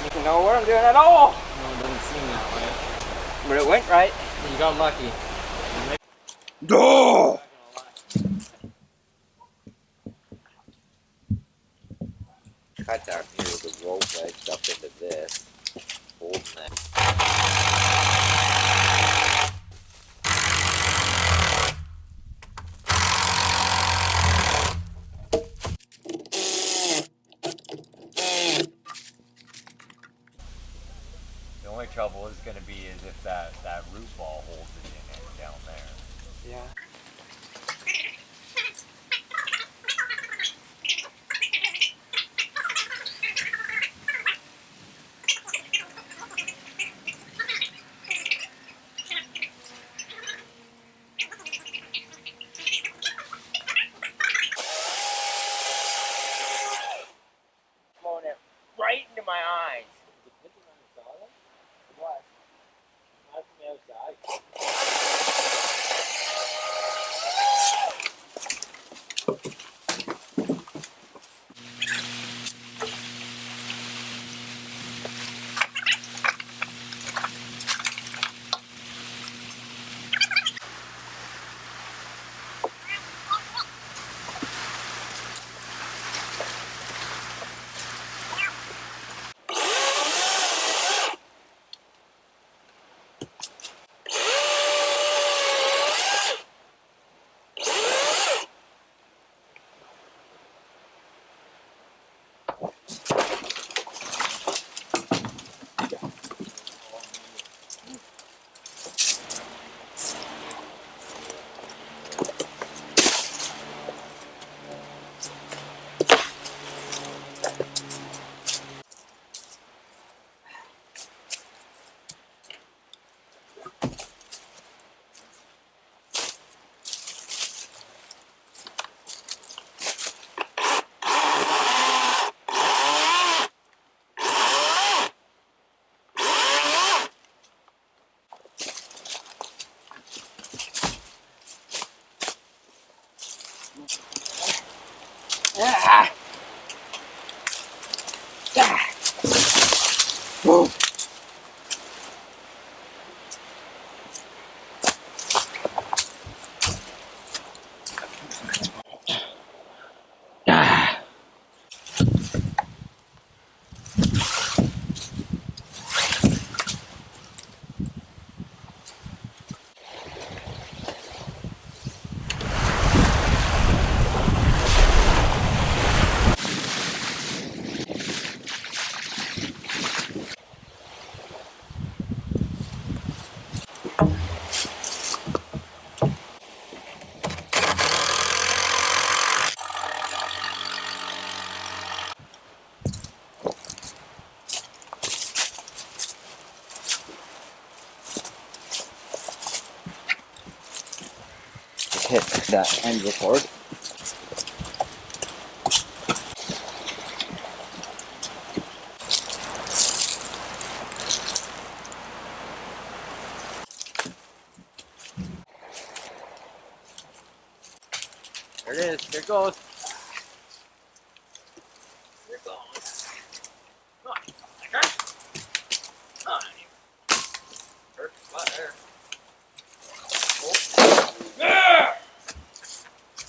doesn't know what I'm doing at all. No, it doesn't seem that way. But it went right. You got lucky. Oh! Cut down here with the rope wedged up into this. Holding that. The only trouble is going to be is if that root ball holds it in it down there. Yeah. Blowing it right into my eyes. Is it pitching on the solid? What? Not from the outside. Ah! Ah! Whoa! Ah! Hit that end record. There it is. There it goes.